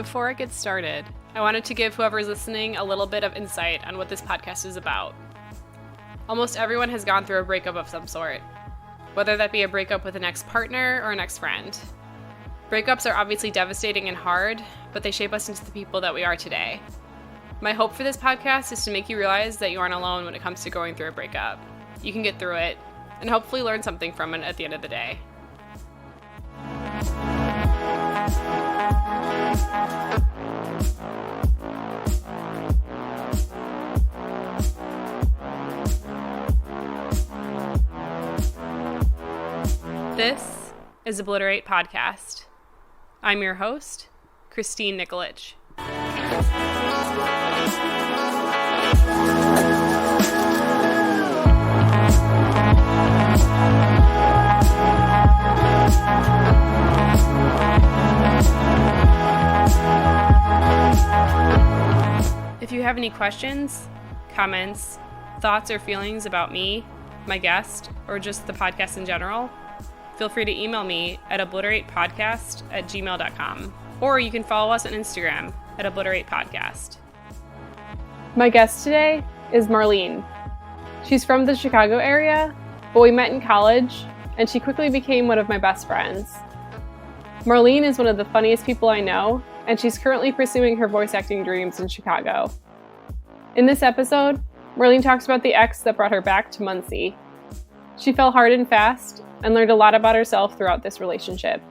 Before I get started, I wanted to give whoever's listening a little bit of insight on what this podcast is about. Almost everyone has gone through a breakup of some sort, whether that be a breakup with an ex-partner or an ex-friend. Breakups are obviously devastating and hard, but they shape us into the people that we are today. My hope for this podcast is to make you realize that you aren't alone when it comes to going through a breakup. You can get through it, and hopefully learn something from it at the end of the day. This is Obliterate Podcast. I'm your host, Christine Nikolic. If you have any questions, comments, thoughts, or feelings about me, my guest, or just the podcast in general, feel free to email me at obliteratepodcast@gmail.com, or you can follow us on Instagram at obliteratepodcast. My guest today is Marlene. She's from the Chicago area, but we met in college, and she quickly became one of my best friends. Marlene is one of the funniest people I know, and she's currently pursuing her voice acting dreams in Chicago. In this episode, Marlene talks about the ex that brought her back to Muncie. She fell hard and fast and learned a lot about herself throughout this relationship.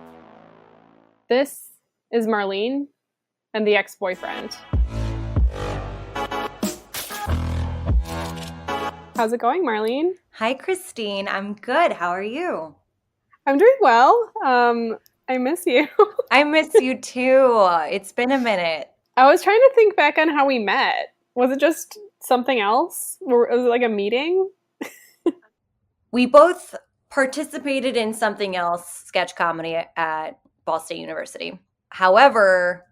This is Marlene and the ex-boyfriend. How's it going, Marlene? Hi, Christine. I'm good. How are you? I'm doing well. I miss you. I miss you too. It's been a minute. I was trying to think back on how we met. Was it just something else? Was it like a meeting? We both participated in something else, sketch comedy at Ball State University. However,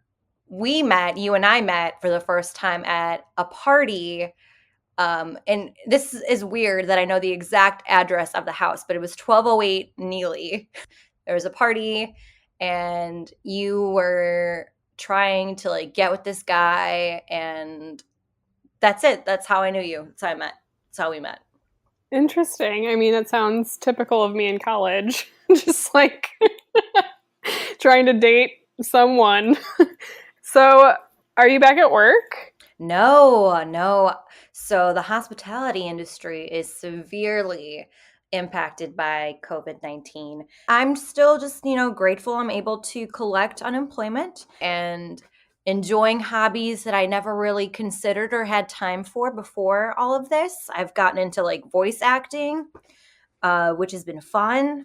you and I met for the first time at a party. And this is weird that I know the exact address of the house, but it was 1208 Neely. There was a party and you were trying to get with this guy, and that's it. That's how I knew you. That's how I met. That's how we met. Interesting. I mean, that sounds typical of me in college. Just trying to date someone. So, are you back at work? No. So the hospitality industry is severely impacted by COVID-19. I'm still just, grateful I'm able to collect unemployment and enjoying hobbies that I never really considered or had time for before all of this. I've gotten into voice acting, which has been fun.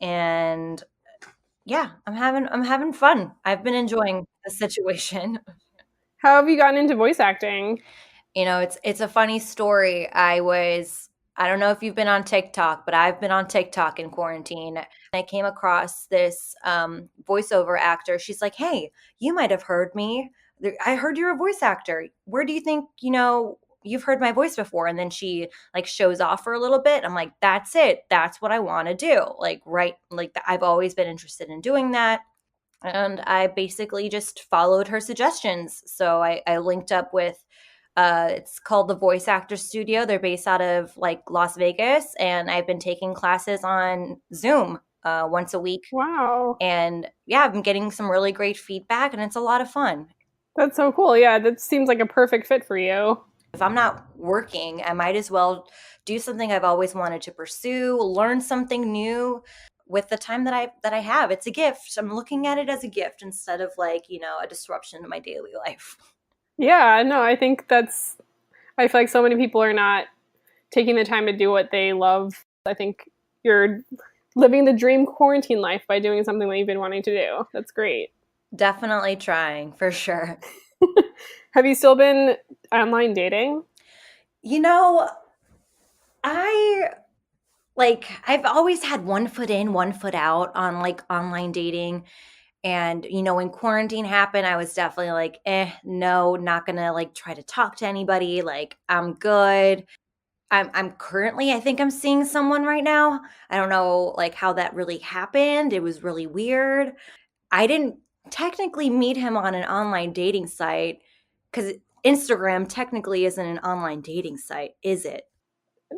And yeah, I'm having fun. I've been enjoying the situation. How have you gotten into voice acting? It's a funny story. I don't know if you've been on TikTok, but I've been on TikTok in quarantine. I came across this voiceover actor. She's like, "Hey, you might have heard me. I heard you're a voice actor. Where do you think, you've heard my voice before?" And then she shows off for a little bit. I'm like, that's it. That's what I want to do. I've always been interested in doing that. And I basically just followed her suggestions. So I linked up with it's called the Voice Actor Studio. They're based out of Las Vegas, and I've been taking classes on Zoom once a week. Wow. And yeah, I've been getting some really great feedback, and it's a lot of fun. That's so cool. Yeah, that seems like a perfect fit for you. If I'm not working, I might as well do something I've always wanted to pursue, learn something new with the time that I have. It's a gift. I'm looking at it as a gift instead of a disruption to my daily life. Yeah, no, I feel like so many people are not taking the time to do what they love. I think you're living the dream quarantine life by doing something that you've been wanting to do. That's great. Definitely trying, for sure. Have you still been online dating? I've always had one foot in, one foot out on online dating. And, when quarantine happened, I was definitely no, not gonna try to talk to anybody. I'm good. I'm currently, I think I'm seeing someone right now. I don't know how that really happened. It was really weird. I didn't technically meet him on an online dating site, because Instagram technically isn't an online dating site, is it?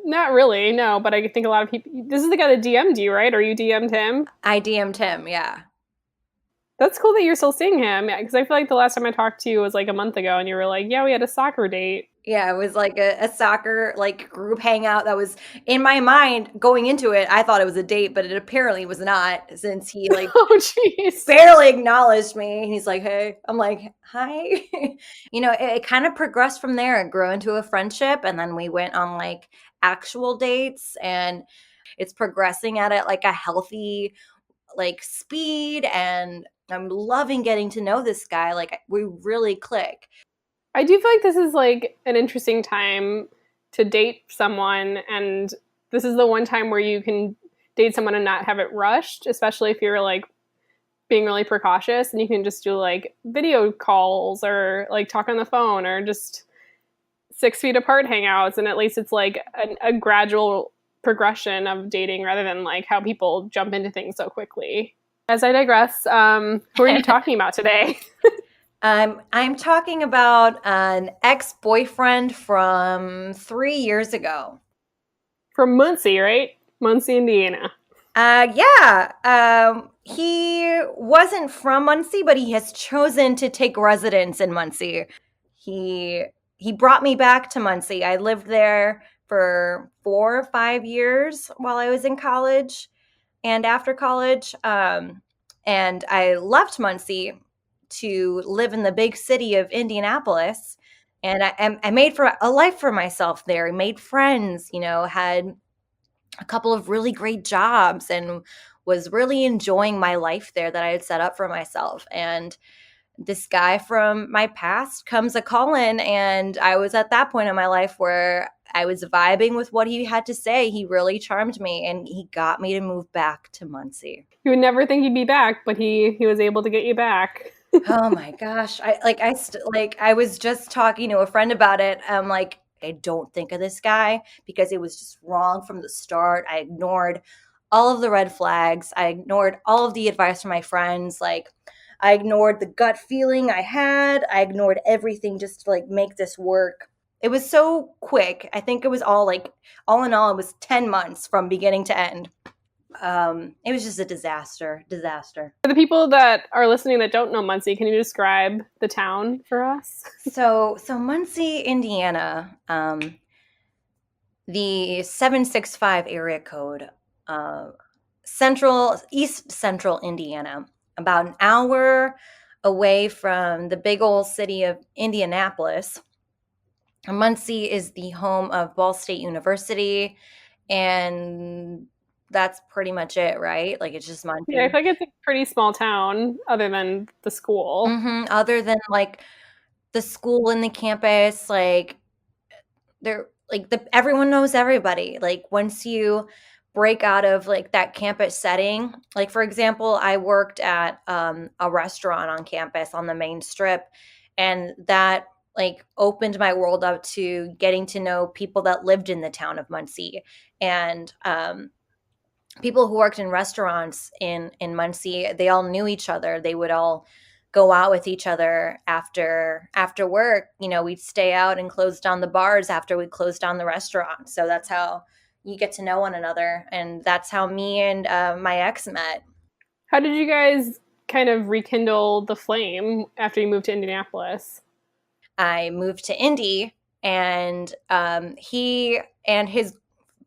Not really, no, but I think a lot of people. This is the guy that DM'd you, right? Or you DM'd him? I DM'd him, yeah. That's cool that you're still seeing him. Yeah, because I feel like the last time I talked to you was like a month ago, and you were like, "Yeah, we had a soccer date." Yeah, it was like a soccer like group hangout that was in my mind going into it. I thought it was a date, but it apparently was not, since he like Oh, jeez. barely acknowledged me. He's like, "Hey," I'm like, "Hi." It kind of progressed from there. It grew into a friendship, and then we went on like actual dates, and it's progressing at it like a healthy like speed, and I'm loving getting to know this guy. Like, we really click. I do feel like this is like an interesting time to date someone, and this is the one time where you can date someone and not have it rushed, especially if you're like being really precautious, and you can just do like video calls or like talk on the phone or just 6 feet apart hangouts, and at least it's like a gradual progression of dating rather than like how people jump into things so quickly. As I digress, who are you talking about today? I'm talking about an ex-boyfriend from 3 years ago. From Muncie, right? Muncie, Indiana. Yeah. He wasn't from Muncie, but he has chosen to take residence in Muncie. He brought me back to Muncie. I lived there for 4 or 5 years while I was in college and after college. And I left Muncie to live in the big city of Indianapolis. And I made for a life for myself there. I made friends, had a couple of really great jobs, and was really enjoying my life there that I had set up for myself. And this guy from my past comes a calling, and I was at that point in my life where I was vibing with what he had to say. He really charmed me, and he got me to move back to Muncie. You would never think he'd be back, but he was able to get you back. Oh my gosh. I was just talking to a friend about it. I'm like, I don't think of this guy because it was just wrong from the start. I ignored all of the red flags. I ignored all of the advice from my friends. Like, I ignored the gut feeling I had. I ignored everything just to like make this work. It was so quick. I think it was all in all, it was 10 months from beginning to end. It was just a disaster. For the people that are listening that don't know Muncie, can you describe the town for us? So Muncie, Indiana, the 765 area code, East Central Indiana, about an hour away from the big old city of Indianapolis. Muncie is the home of Ball State University, and that's pretty much it, right? Like, it's just Muncie. Yeah, I feel like it's a pretty small town other than the school. Mm-hmm. Other than like the school and the campus, like they're like everyone knows everybody. Like, once you break out of like that campus setting, like for example, I worked at a restaurant on campus on the main strip, and that like opened my world up to getting to know people that lived in the town of Muncie, and people who worked in restaurants in Muncie. They all knew each other. They would all go out with each other after work. We'd stay out and close down the bars after we closed down the restaurant. So that's how you get to know one another, and that's how me and my ex met. How did you guys kind of rekindle the flame after you moved to Indianapolis? I moved to Indy, and he and his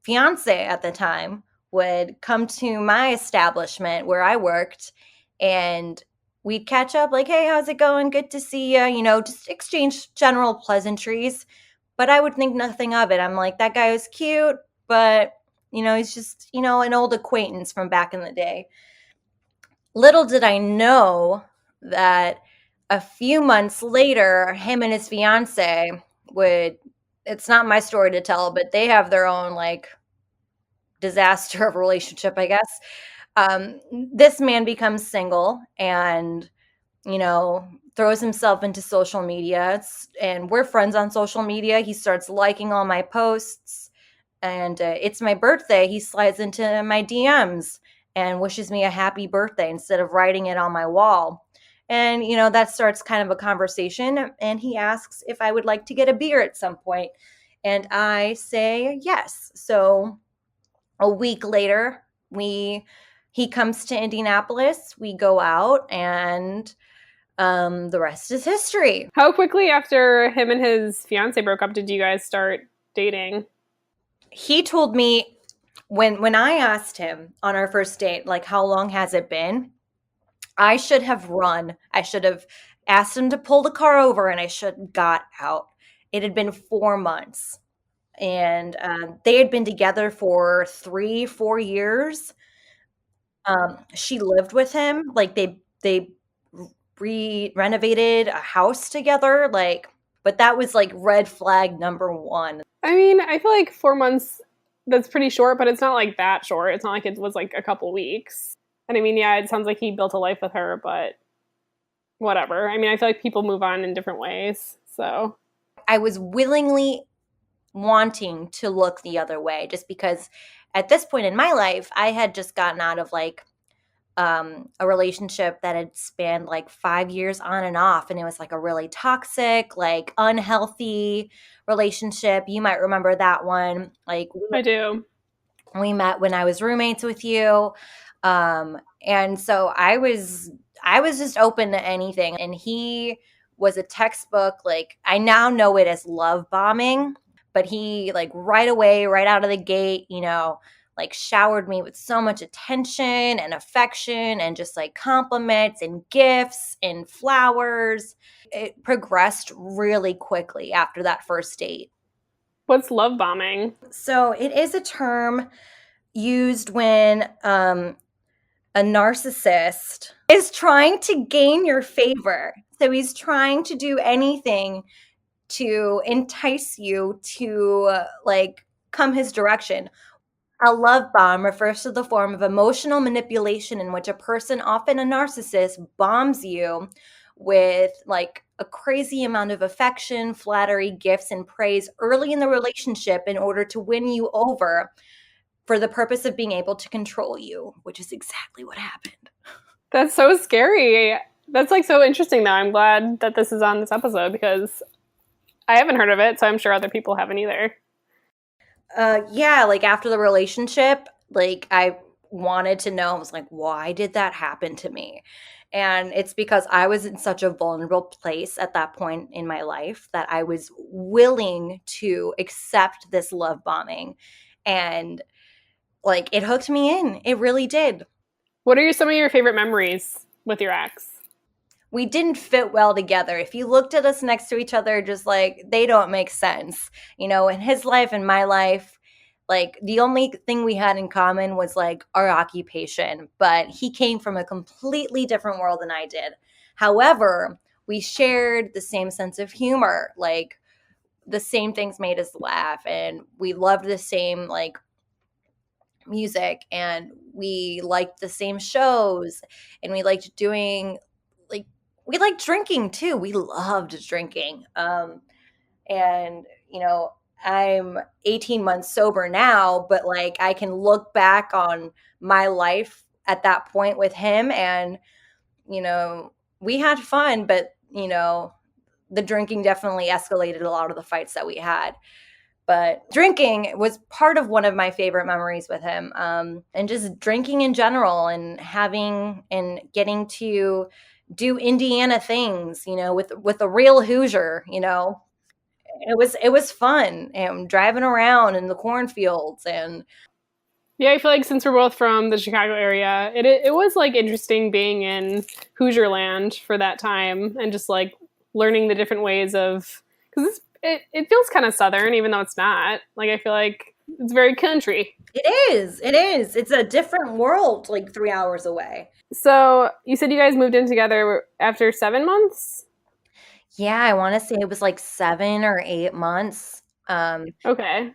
fiance at the time would come to my establishment where I worked, and we'd catch up like, "Hey, how's it going? Good to see you." Just exchange general pleasantries. But I would think nothing of it. I'm like, that guy was cute, but he's just, an old acquaintance from back in the day. Little did I know that a few months later, him and his fiance it's not my story to tell, but they have their own like disaster of relationship, I guess. This man becomes single and, throws himself into social media, and we're friends on social media. He starts liking all my posts, and it's my birthday. He slides into my DMs and wishes me a happy birthday instead of writing it on my wall. And, that starts kind of a conversation. And he asks if I would like to get a beer at some point. And I say yes. So a week later, he comes to Indianapolis. We go out, and the rest is history. How quickly after him and his fiance broke up did you guys start dating? He told me when I asked him on our first date, like, how long has it been? I should have run. I should have asked him to pull the car over, and I should have got out. It had been 4 months, and they had been together for 3-4 years. She lived with him. Like, they renovated a house together. Like, but that was like red flag number one. I mean, I feel like 4 months, that's pretty short, but it's not like that short. It's not like it was like a couple weeks. And I mean, yeah, it sounds like he built a life with her, but whatever. I mean, I feel like people move on in different ways. So I was willingly wanting to look the other way, just because at this point in my life, I had just gotten out of like a relationship that had spanned like 5 years on and off. And it was like a really toxic, like unhealthy relationship. You might remember that one. Like, I do. We met when I was roommates with you. And so I was just open to anything. And he was a textbook, like, I now know it as love bombing, but he, like, right away, right out of the gate, like, showered me with so much attention and affection and just like compliments and gifts and flowers. It progressed really quickly after that first date. What's love bombing? So it is a term used when a narcissist is trying to gain your favor. So he's trying to do anything to entice you to like come his direction. A love bomb refers to the form of emotional manipulation in which a person, often a narcissist, bombs you with like a crazy amount of affection, flattery, gifts, and praise early in the relationship in order to win you over for the purpose of being able to control you, which is exactly what happened. That's so scary. That's like so interesting though. I'm glad that this is on this episode because I haven't heard of it, so I'm sure other people haven't either. Yeah, like after the relationship, like I wanted to know, I was like, why did that happen to me? And it's because I was in such a vulnerable place at that point in my life that I was willing to accept this love bombing. And like it hooked me in. It really did. What are some of your favorite memories with your ex? We didn't fit well together. If you looked at us next to each other, just like they don't make sense. In his life and my life, like the only thing we had in common was like our occupation, but he came from a completely different world than I did. However, we shared the same sense of humor, like the same things made us laugh, and we loved the same like music, and we liked the same shows, and we liked doing like we liked drinking too. We loved drinking. And I'm 18 months sober now, but like I can look back on my life at that point with him, and we had fun, but the drinking definitely escalated a lot of the fights that we had. But drinking was part of one of my favorite memories with him, and just drinking in general, and having and getting to do Indiana things, with a real Hoosier. It was fun, and driving around in the cornfields. And yeah, I feel like since we're both from the Chicago area, it was like interesting being in Hoosier land for that time and just like learning the different ways of, because it feels kind of Southern, even though it's not. Like, I feel like it's very country. It is. It's a different world, like 3 hours away. So you said you guys moved in together after 7 months? Yeah, I want to say it was like 7 or 8 months. Okay.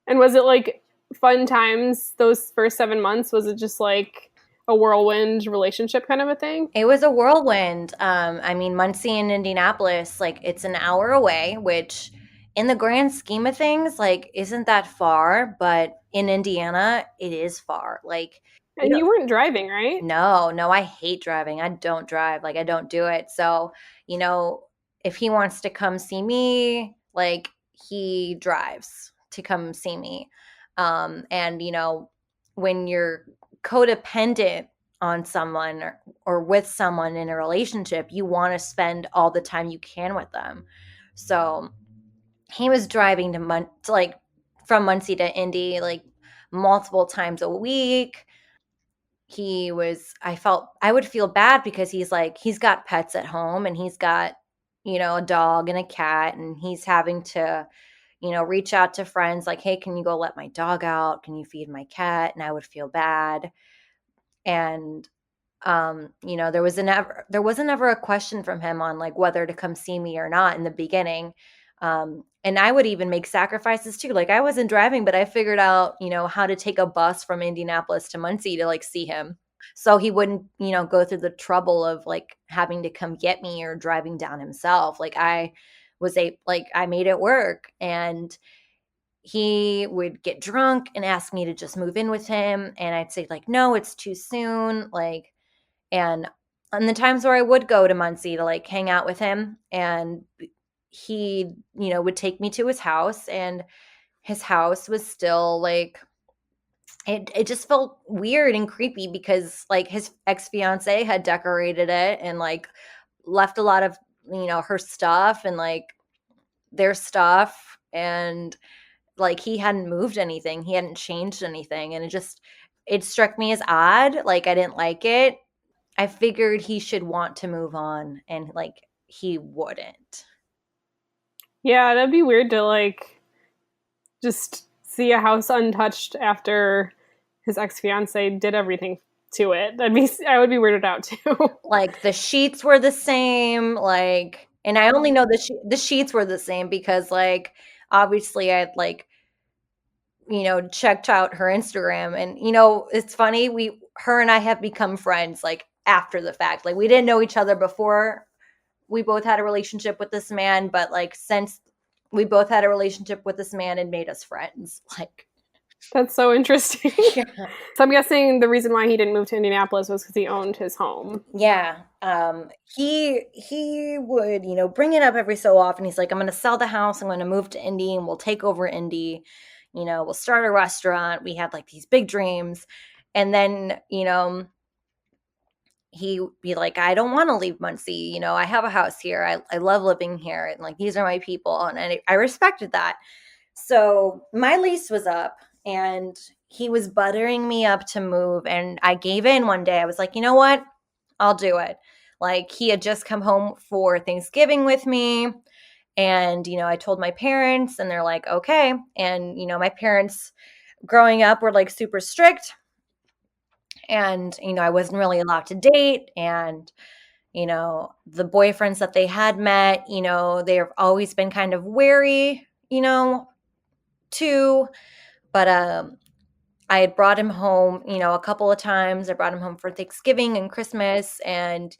And was it like fun times those first 7 months? Was it just like a whirlwind relationship kind of a thing? It was a whirlwind. I mean, Muncie and Indianapolis, like it's an hour away, which in the grand scheme of things, like isn't that far, but in Indiana, it is far. Like And you weren't driving, right? No, I hate driving. I don't drive. Like, I don't do it. So, if he wants to come see me, like, he drives to come see me. And, when you're codependent on someone or with someone in a relationship, you want to spend all the time you can with them. So he was driving from Muncie to Indy, like, multiple times a week. I would feel bad because he's got pets at home, and he's got, a dog and a cat, and he's having to, reach out to friends like, hey, can you go let my dog out? Can you feed my cat? And I would feel bad. And, there wasn't ever a question from him on like whether to come see me or not in the beginning. And I would even make sacrifices too. Like, I wasn't driving, but I figured out, how to take a bus from Indianapolis to Muncie to like see him. So he wouldn't, go through the trouble of like having to come get me or driving down himself. Like, I made it work. And he would get drunk and ask me to just move in with him. And I'd say like, no, it's too soon. Like, and on the times where I would go to Muncie to like hang out with him, and he, would take me to his house, and his house was still like, it just felt weird and creepy because like his ex-fiance had decorated it and like left a lot of, her stuff and like their stuff, and like he hadn't moved anything, he hadn't changed anything, and it struck me as odd. Like, I didn't like it. I figured he should want to move on, and like he wouldn't. Yeah, that'd be weird to like just see a house untouched after his ex-fiance did everything to it. I would be weirded out too. Like, the sheets were the same, like, and I only know the sheets were the same because like obviously I'd like, checked out her Instagram, and it's funny, her and I have become friends like after the fact. Like, we didn't know each other before we both had a relationship with this man, but like since we both had a relationship with this man, it made us friends. Like, that's so interesting. yeah. So I'm guessing the reason why he didn't move to Indianapolis was because he owned his home. Yeah. He would, bring it up every so often. He's like, I'm going to sell the house. I'm going to move to Indy, and we'll take over Indy. We'll start a restaurant. We had like these big dreams. And then, he'd be like, I don't want to leave Muncie. I have a house here. I love living here. And like, these are my people. And I respected that. So my lease was up, and he was buttering me up to move. And I gave in one day. I was like, you know what? I'll do it. Like, he had just come home for Thanksgiving with me. And, I told my parents, and they're like, okay. And, my parents growing up were like super strict. And, I wasn't really allowed to date. And, the boyfriends that they had met, they've always been kind of wary, too. But I had brought him home, a couple of times. I brought him home for Thanksgiving and Christmas, and,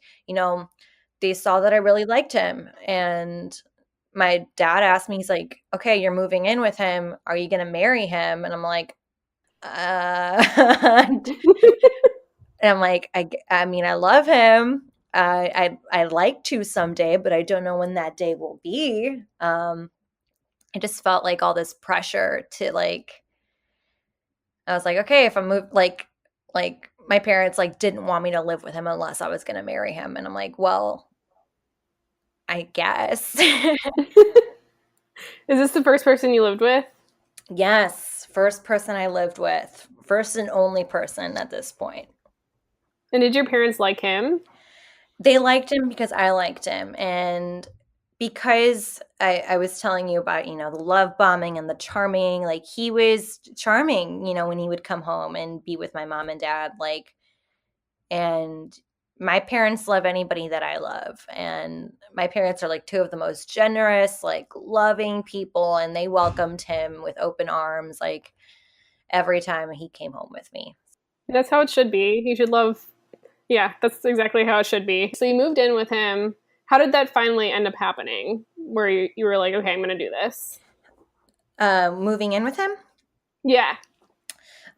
they saw that I really liked him. And my dad asked me, he's like, okay, you're moving in with him. Are you going to marry him? And I'm like, and I'm like, I mean, I love him. I'd like to someday, but I don't know when that day will be. I just felt like all this pressure to like, I was like, okay, if I move, like my parents like didn't want me to live with him unless I was going to marry him. And I'm like, well, I guess. Is this the first person you lived with? Yes. First person I lived with. First and only person at this point. And did your parents like him? They liked him because I liked him. And because I was telling you about, the love bombing and the charming, like he was charming, when he would come home and be with my mom and dad, like, and my parents love anybody that I love. And my parents are like two of the most generous, like loving people. And they welcomed him with open arms, like every time he came home with me. That's how it should be. You should love. Yeah, that's exactly how it should be. So you moved in with him. How did that finally end up happening? Where you were like, okay, I'm going to do this. Moving in with him? Yeah.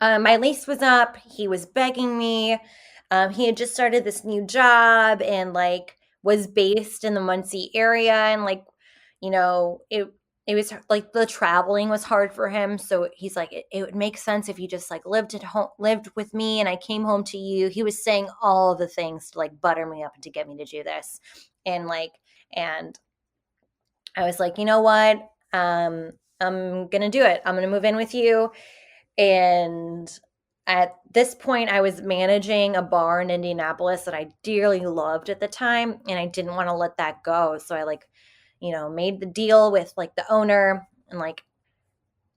My lease was up. He was begging me. He had just started this new job and like was based in the Muncie area, and like, it was like the traveling was hard for him. So he's like, it would make sense if you just like lived at home, lived with me, and I came home to you. He was saying all of the things to like butter me up and to get me to do this, and like, and I was like, you know what? I'm gonna do it. I'm gonna move in with you. And at this point, I was managing a bar in Indianapolis that I dearly loved at the time, and I didn't want to let that go. So I like, made the deal with like the owner, and like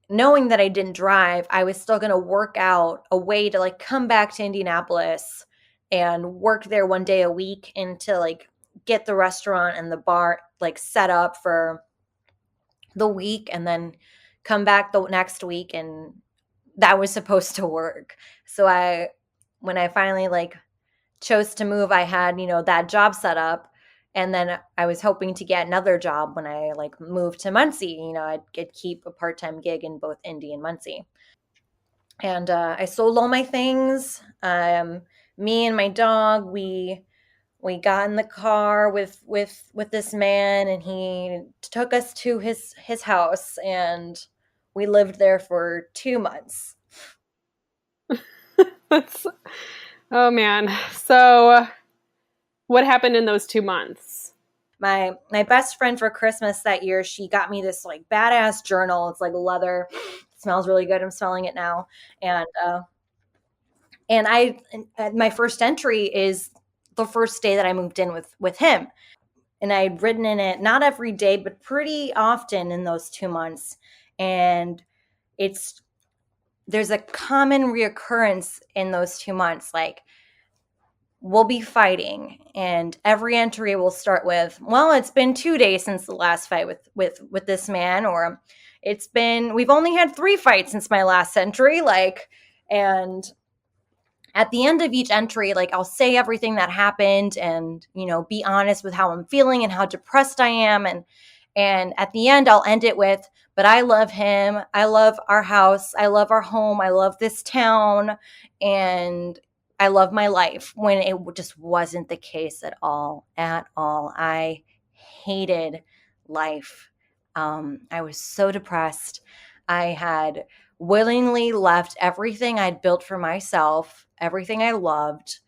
knowing that I didn't drive, I was still going to work out a way to like come back to Indianapolis and work there one day a week, and to like get the restaurant and the bar like set up for the week, and then come back the next week, and that was supposed to work. So when I finally like chose to move, I had, that job set up, and then I was hoping to get another job when I like moved to Muncie. I'd keep a part-time gig in both Indy and Muncie. And I sold all my things. Me and my dog, we got in the car with this man, and he took us to his house, and we lived there for 2 months. That's, oh man. So, what happened in those 2 months? My best friend for Christmas that year, she got me this like badass journal. It's like leather. It smells really good. I'm smelling it now. And my first entry is the first day that I moved in with him. And I'd written in it, not every day, but pretty often in those 2 months. And there's a common reoccurrence in those 2 months. Like, we'll be fighting, and every entry will start with, well, it's been 2 days since the last fight with this man, or we've only had 3 fights since my last entry. Like, and at the end of each entry, like, I'll say everything that happened, and be honest with how I'm feeling and how depressed I am, and at the end I'll end it with, but I love him, I love our house, I love our home, I love this town, and I love my life, when it just wasn't the case at all. I hated life. I was so depressed. I had willingly left everything I'd built for myself, everything I loved,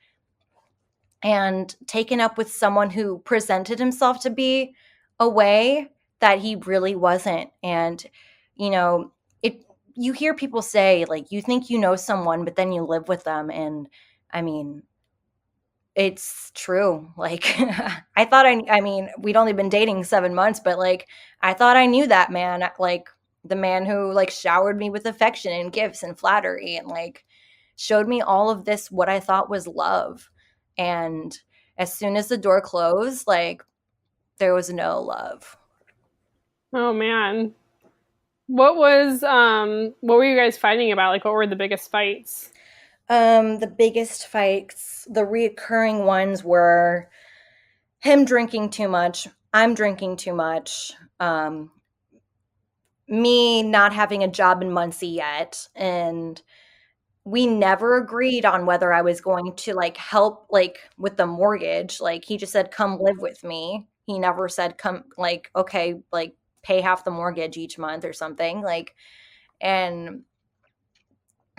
and taken up with someone who presented himself to be a way that he really wasn't. And, you hear people say, like, you think you know someone, but then you live with them. And I mean, it's true. Like, we'd only been dating 7 months, but like, I thought I knew that man, like the man who like showered me with affection and gifts and flattery, and like showed me all of this, what I thought was love. And as soon as the door closed, like, there was no love. Oh man. What were you guys fighting about? Like, what were the biggest fights? The biggest fights, the reoccurring ones, were him drinking too much, I'm drinking too much, me not having a job in Muncie yet, and we never agreed on whether I was going to like help like with the mortgage. Like, he just said, come live with me. He never said, come, like, okay, like pay half the mortgage each month or something. Like,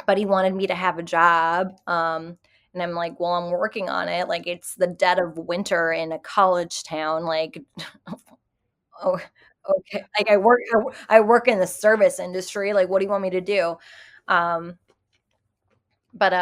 but he wanted me to have a job. And I'm like, well, I'm working on it. Like, it's the dead of winter in a college town. Like, oh, okay. Like, I work in the service industry. Like, what do you want me to do? But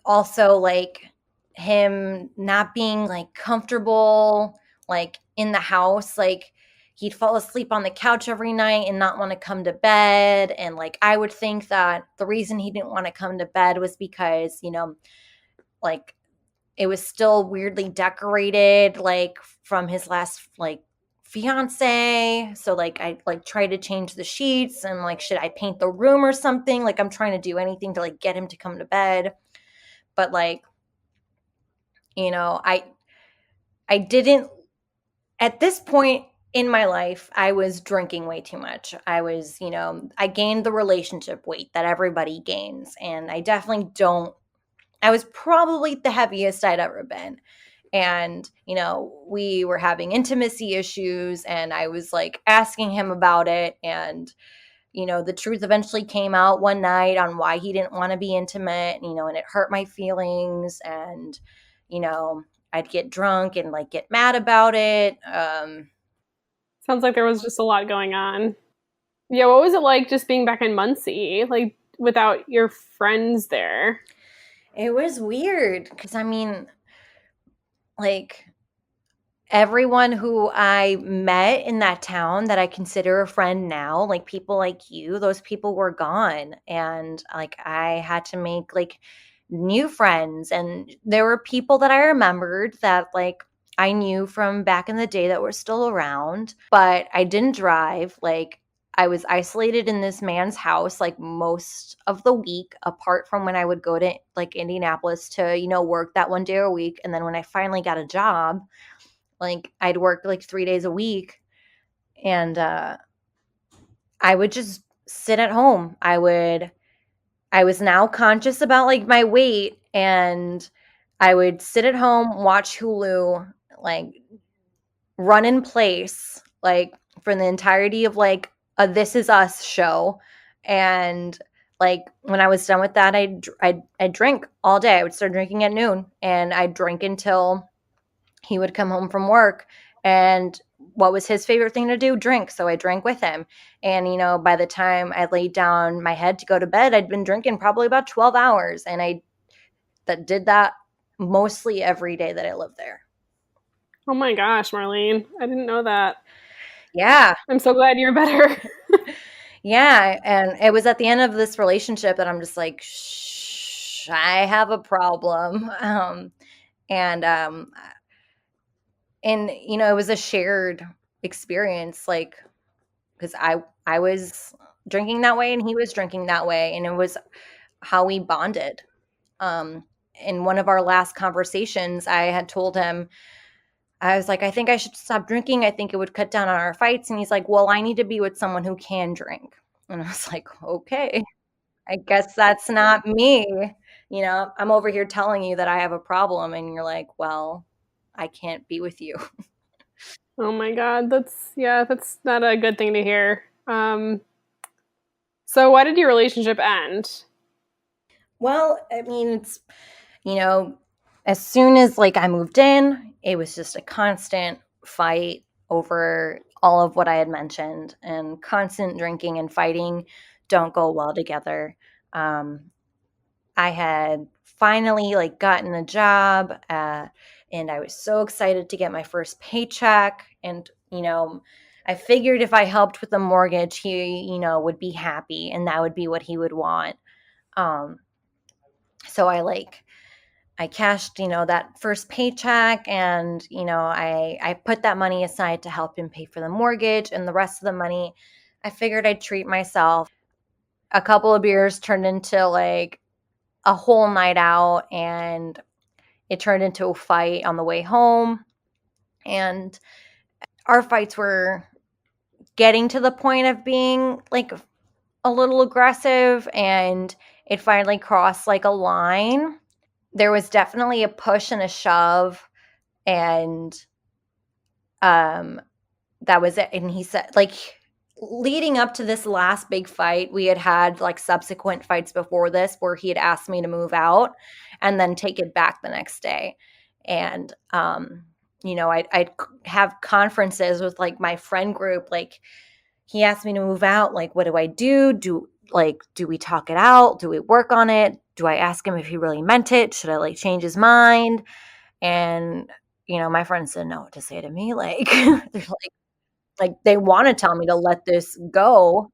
also like him not being like comfortable like in the house. Like, he'd fall asleep on the couch every night and not want to come to bed, and like I would think that the reason he didn't want to come to bed was because like it was still weirdly decorated, like from his last like fiance. So like I like tried to change the sheets, and like, should I paint the room or something? Like, I'm trying to do anything to like get him to come to bed. But like, I didn't, at this point, in my life, I was drinking way too much. I was, I gained the relationship weight that everybody gains. And I definitely don't, I was probably the heaviest I'd ever been. And, we were having intimacy issues, and I was like asking him about it. And, the truth eventually came out one night on why he didn't want to be intimate, and it hurt my feelings. And, I'd get drunk and like get mad about it. Sounds like there was just a lot going on. Yeah, what was it like just being back in Muncie, like without your friends there? It was weird because like everyone who I met in that town that I consider a friend now, like people like you, those people were gone. And like I had to make like new friends. And there were people that I remembered that like I knew from back in the day that were still around, but I didn't drive. Like I was isolated in this man's house like most of the week, apart from when I would go to like Indianapolis to, work that one day a week. And then when I finally got a job, like I'd work like 3 days a week, and I would just sit at home. I was now conscious about like my weight, and I would sit at home, watch Hulu, like run in place, like for the entirety of like a This Is Us show. And like when I was done with that, I'd drink all day. I would start drinking at noon, and I'd drink until he would come home from work. And what was his favorite thing to do? Drink. So I drank with him. And, by the time I laid down my head to go to bed, I'd been drinking probably about 12 hours. And I did that mostly every day that I lived there. Oh my gosh, Marlene, I didn't know that. Yeah. I'm so glad you're better. Yeah. And it was at the end of this relationship that I'm just like, shh, I have a problem. And it was a shared experience, like because I was drinking that way and he was drinking that way, and it was how we bonded. In one of our last conversations, I had told him, I was like, I think I should stop drinking. I think it would cut down on our fights. And he's like, well, I need to be with someone who can drink. And I was like, okay, I guess that's not me. I'm over here telling you that I have a problem, and you're like, well, I can't be with you. Oh my God, that's not a good thing to hear. So why did your relationship end? Well, it's, as soon as like I moved in, it was just a constant fight over all of what I had mentioned, and constant drinking and fighting don't go well together. I had finally like gotten a job, and I was so excited to get my first paycheck. And, I figured if I helped with the mortgage, he, would be happy, and that would be what he would want. Um, so I cashed, that first paycheck, and, I put that money aside to help him pay for the mortgage, and the rest of the money, I figured I'd treat myself. A couple of beers turned into like a whole night out, and it turned into a fight on the way home. And our fights were getting to the point of being like a little aggressive, and it finally crossed like a line. There was definitely a push and a shove, and that was it. And he said, like, leading up to this last big fight, we had like subsequent fights before this where he had asked me to move out and then take it back the next day. And I'd have conferences with like my friend group. Like, he asked me to move out. Like, what do I do? Do we talk it out? Do we work on it? Do I ask him if he really meant it? Should I like change his mind? And, my friends didn't know what to say to me. Like, they're like they want to tell me to let this go.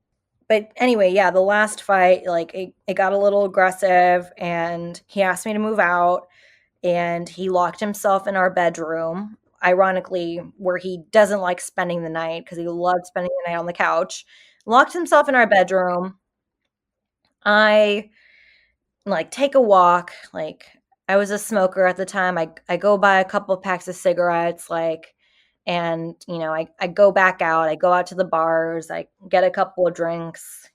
But anyway, yeah, the last fight, like it got a little aggressive, and he asked me to move out, and he locked himself in our bedroom, ironically, where he doesn't like spending the night because he loved spending the night on the couch. Locked himself in our bedroom. I like take a walk. Like, I was a smoker at the time. I go buy a couple of packs of cigarettes, like, And, I go back out. I go out to the bars. I get a couple of drinks,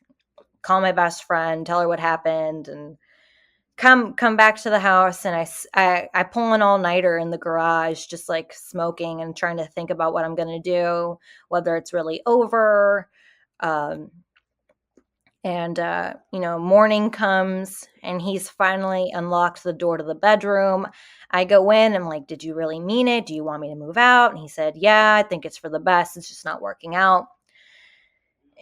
call my best friend, tell her what happened, and come back to the house. And I pull an all-nighter in the garage, just like smoking and trying to think about what I'm going to do, whether it's really over. Morning comes and he's finally unlocked the door to the bedroom. I go in. I'm like, did you really mean it? Do you want me to move out? And he said, yeah, I think it's for the best. It's just not working out.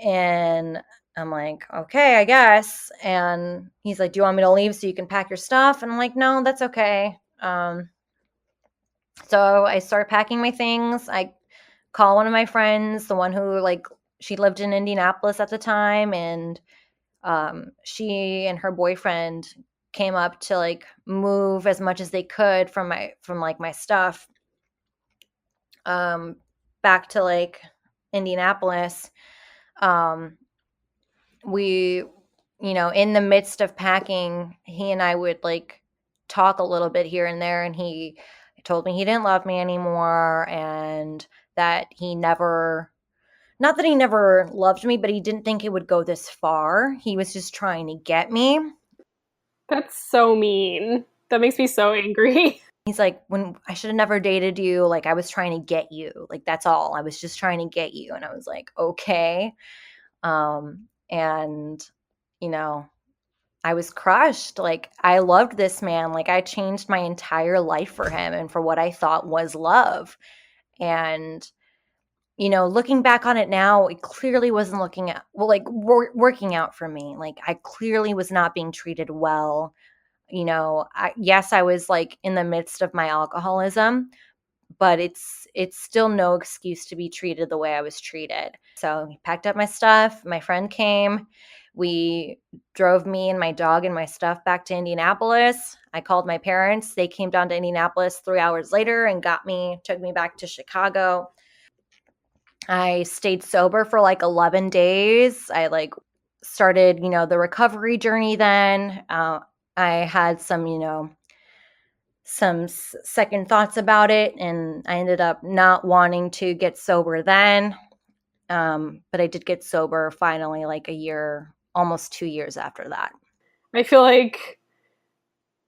And I'm like, okay, I guess. And he's like, do you want me to leave so you can pack your stuff? And I'm like, no, that's okay. So I start packing my things. I call one of my friends, the one who she lived in Indianapolis at the time. And she and her boyfriend came up to move as much as they could from my stuff back to Indianapolis. We, in the midst of packing, he and I would talk a little bit here and there, and he told me he didn't love me anymore, and that he never, not that he never loved me, but he didn't think it would go this far. He was just trying to get me. That's so mean. That makes me so angry. He's like, when I should have never dated you, I was trying to get you. That's all. I was just trying to get you. And I was like, okay. And I was crushed. I loved this man. I changed my entire life for him and for what I thought was love. And looking back on it now, it clearly wasn't working out for me. I clearly was not being treated well. Yes, I was in the midst of my alcoholism, but it's still no excuse to be treated the way I was treated. So I packed up my stuff. My friend came. We drove me and my dog and my stuff back to Indianapolis. I called my parents. They came down to Indianapolis 3 hours later and took me back to Chicago. I stayed sober for 11 days. I started, the recovery journey then. I had some second thoughts about it, and I ended up not wanting to get sober then. But I did get sober finally a year, almost 2 years after that. I feel like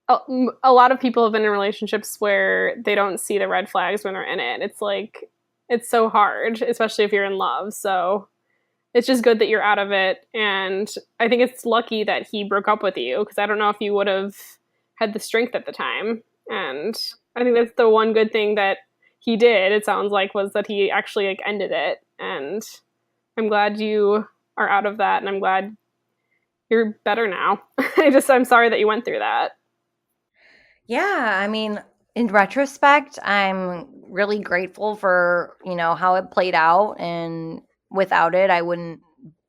a lot of people have been in relationships where they don't see the red flags when they're in it. It's so hard, especially if you're in love. So it's just good that you're out of it. And I think it's lucky that he broke up with you, because I don't know if you would have had the strength at the time. And I think that's the one good thing that he did, it sounds like, was that he actually ended it. And I'm glad you are out of that, and I'm glad you're better now. I'm sorry that you went through that. Yeah, I mean, in retrospect, I'm really grateful for, how it played out, and without it, I wouldn't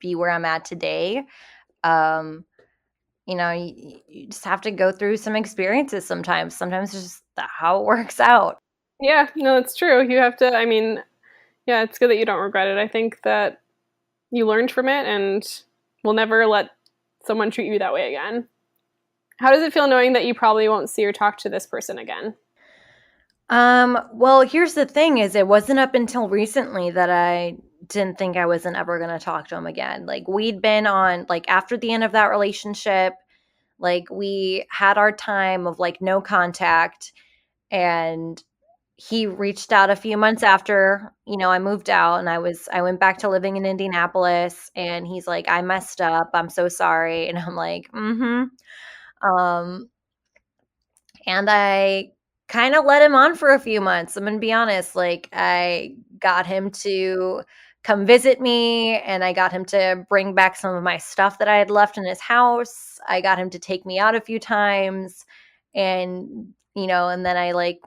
be where I'm at today. You just have to go through some experiences sometimes. Sometimes it's just how it works out. Yeah, no, it's true. You have to, yeah, it's good that you don't regret it. I think that you learned from it and will never let someone treat you that way again. How does it feel knowing that you probably won't see or talk to this person again? Well, here's the thing is it wasn't up until recently that I didn't think I wasn't ever going to talk to him again. We'd been on, after the end of that relationship, we had our time of no contact, and he reached out a few months after, I moved out, and I went back to living in Indianapolis, and he's like, I messed up. I'm so sorry. And I'm like, mm-hmm. And I kind of let him on for a few months. I'm going to be honest. I got him to come visit me, and I got him to bring back some of my stuff that I had left in his house. I got him to take me out a few times, and, and then I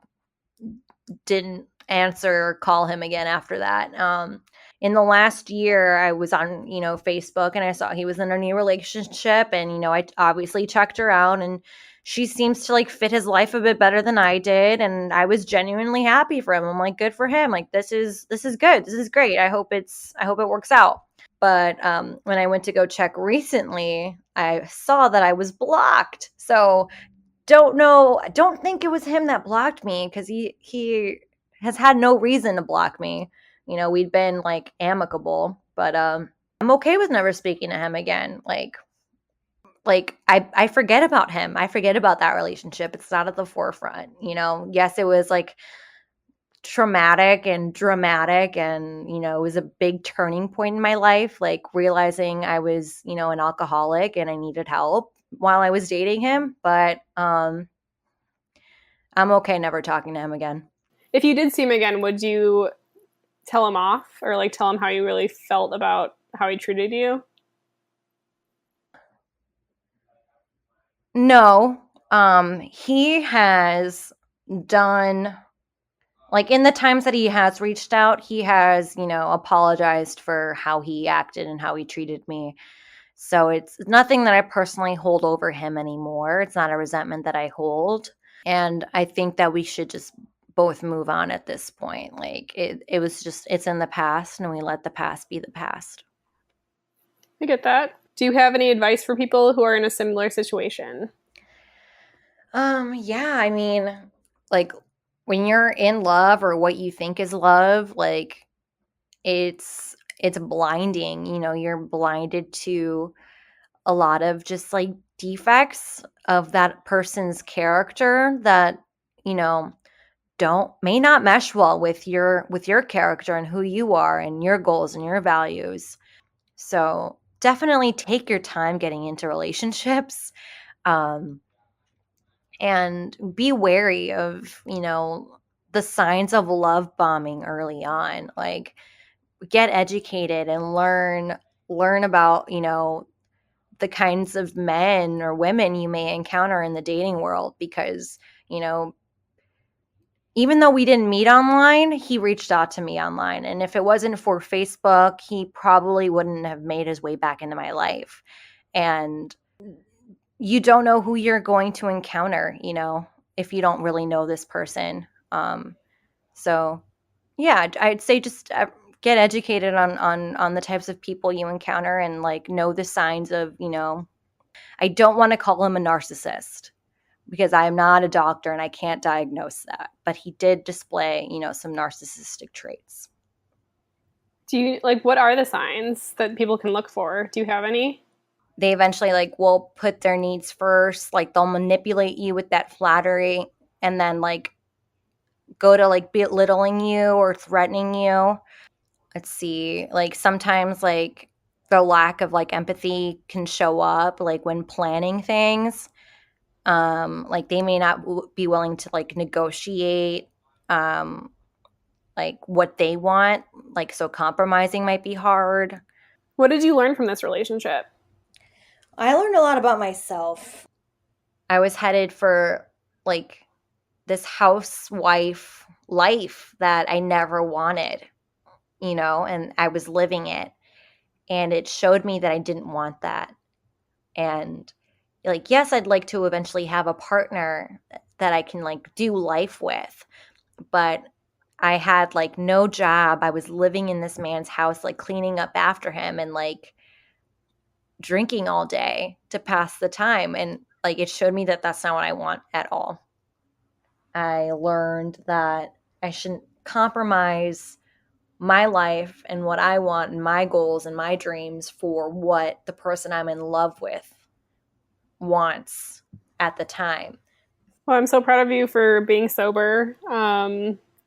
didn't answer or call him again after that. In the last year, I was on, Facebook, and I saw he was in a new relationship, and, I obviously checked her out, and she seems to fit his life a bit better than I did. And I was genuinely happy for him. I'm like, good for him. This is good. This is great. I hope it works out. But when I went to go check recently, I saw that I was blocked. So don't think it was him that blocked me, because he has had no reason to block me. We'd been like amicable, but I'm okay with never speaking to him again. I forget about him. I forget about that relationship. It's not at the forefront. Yes, it was like traumatic and dramatic, and it was a big turning point in my life, like realizing I was an alcoholic and I needed help while I was dating him. But I'm okay never talking to him again. If you did see him again, would you tell him off or like tell him how you really felt about how he treated you? No. He has done, like, in the times that he has reached out, he has, apologized for how he acted and how he treated me. So it's nothing that I personally hold over him anymore. It's not a resentment that I hold. And I think that we should just both move on at this point. Like, it was just, it's in the past, and we let the past be the past. I get that. Do you have any advice for people who are in a similar situation? Yeah, I mean, like, when you're in love, or what you think is love, like, it's blinding. You're blinded to a lot of just like defects of that person's character that may not mesh well with your character and who you are and your goals and your values. So definitely take your time getting into relationships, and be wary of the signs of love bombing early on. Like, get educated and learn about the kinds of men or women you may encounter in the dating world, because even though we didn't meet online, he reached out to me online, and if it wasn't for Facebook, he probably wouldn't have made his way back into my life. And you don't know who you're going to encounter, if you don't really know this person. So yeah, I'd say just get educated on the types of people you encounter, and like know the signs of, I don't want to call him a narcissist, because I am not a doctor and I can't diagnose that, but he did display, some narcissistic traits. Do you like, what are the signs that people can look for? Do you have any? They eventually like will put their needs first, like they'll manipulate you with that flattery, and then like go to like belittling you or threatening you. Let's see, like sometimes like the lack of like empathy can show up like when planning things. Like they may not be willing to like negotiate like what they want, like, so compromising might be hard. What did you learn from this relationship? I learned a lot about myself. I was headed for like this housewife life that I never wanted, and I was living it. And it showed me that I didn't want that. And like, yes, I'd like to eventually have a partner that I can like do life with, but I had like no job. I was living in this man's house, like cleaning up after him and like drinking all day to pass the time. And like, it showed me that that's not what I want at all. I learned that I shouldn't compromise my life and what I want and my goals and my dreams for what the person I'm in love with wants at the time. Well, I'm so proud of you for being sober.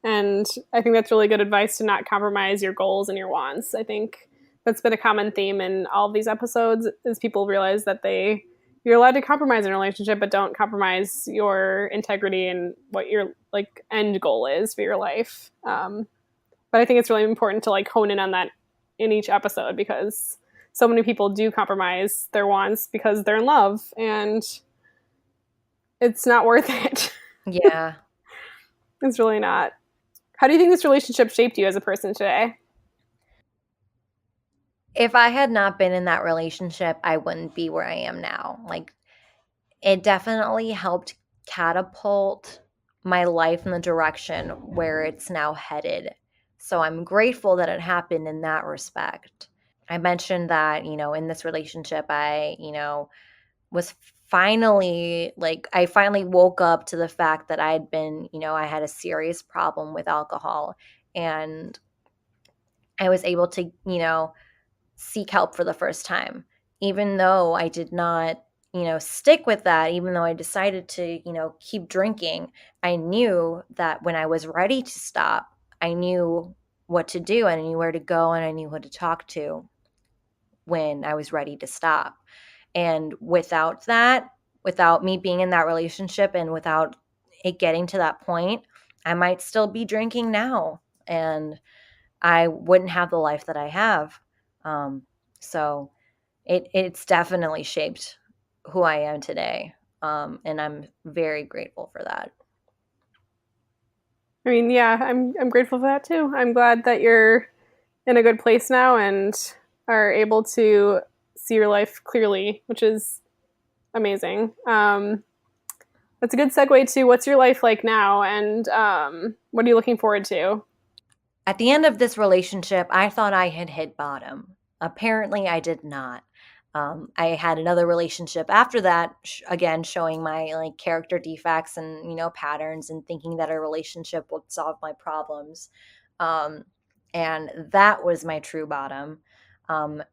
And I think that's really good advice, to not compromise your goals and your wants. I think that's been a common theme in all of these episodes, is people realize that you're allowed to compromise in a relationship, but don't compromise your integrity and what your like end goal is for your life. But I think it's really important to like hone in on that in each episode, because so many people do compromise their wants because they're in love, and it's not worth it. Yeah. It's really not. How do you think this relationship shaped you as a person today? If I had not been in that relationship, I wouldn't be where I am now. Like, it definitely helped catapult my life in the direction where it's now headed. So I'm grateful that it happened in that respect. I mentioned that, in this relationship, I, was finally, I finally woke up to the fact that I had a serious problem with alcohol, and I was able to, seek help for the first time, even though I did not, stick with that, even though I decided to, keep drinking. I knew that when I was ready to stop, I knew what to do, and I knew where to go, and I knew who to talk to when I was ready to stop. And without that, without me being in that relationship and without it getting to that point, I might still be drinking now, and I wouldn't have the life that I have. So it's definitely shaped who I am today. And I'm very grateful for that. I mean, yeah, I'm grateful for that too. I'm glad that you're in a good place now and are able to see your life clearly, which is amazing. That's a good segue to what's your life like now, and what are you looking forward to? At the end of this relationship, I thought I had hit bottom. Apparently, I did not. I had another relationship after that, again, showing my character defects and, patterns, and thinking that a relationship would solve my problems. And that was my true bottom. I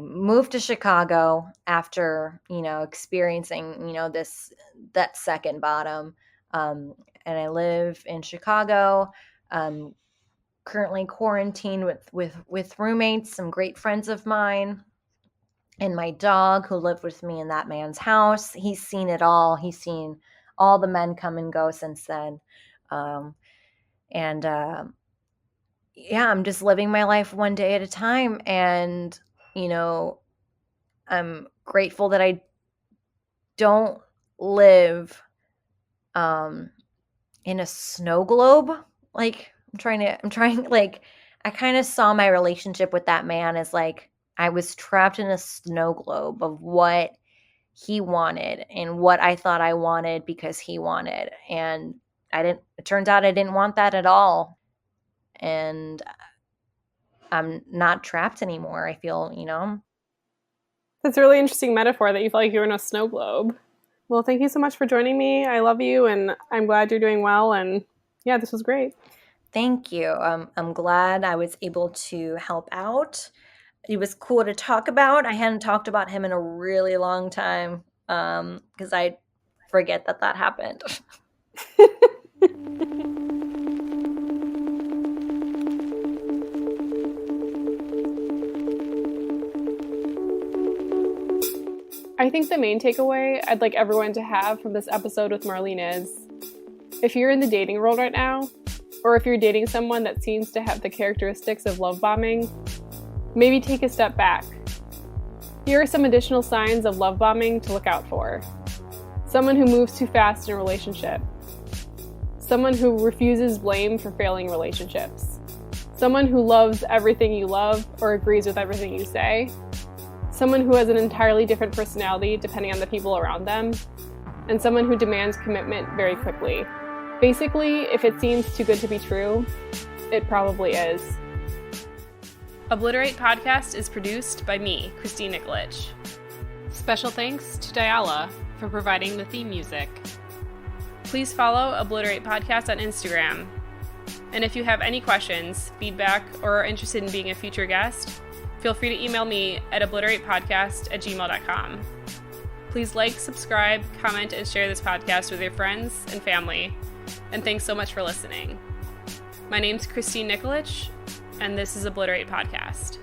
moved to Chicago after, experiencing, that second bottom. And I live in Chicago, currently quarantined with roommates, some great friends of mine, and my dog who lived with me in that man's house. He's seen it all. He's seen all the men come and go since then. Yeah, I'm just living my life one day at a time. And, I'm grateful that I don't live in a snow globe. I kind of saw my relationship with that man as I was trapped in a snow globe of what he wanted and what I thought I wanted because he wanted. And it turns out I didn't want that at all. And I'm not trapped anymore. I feel, That's a really interesting metaphor that you feel like you're in a snow globe. Well, thank you so much for joining me. I love you, and I'm glad you're doing well. And yeah, this was great. Thank you. I'm glad I was able to help out. It was cool to talk about. I hadn't talked about him in a really long time because I forget that happened. I think the main takeaway I'd like everyone to have from this episode with Marlene is, if you're in the dating world right now, or if you're dating someone that seems to have the characteristics of love bombing, maybe take a step back. Here are some additional signs of love bombing to look out for. Someone who moves too fast in a relationship. Someone who refuses blame for failing relationships. Someone who loves everything you love or agrees with everything you say. Someone who has an entirely different personality depending on the people around them. And someone who demands commitment very quickly. Basically, if it seems too good to be true, it probably is. Obliterate Podcast is produced by me, Christine Nikolic. Special thanks to Diala for providing the theme music. Please follow Obliterate Podcast on Instagram. And if you have any questions, feedback, or are interested in being a future guest, feel free to email me at obliteratepodcast@gmail.com. Please like, subscribe, comment, and share this podcast with your friends and family. And thanks so much for listening. My name's Christine Nikolic, and this is Obliterate Podcast.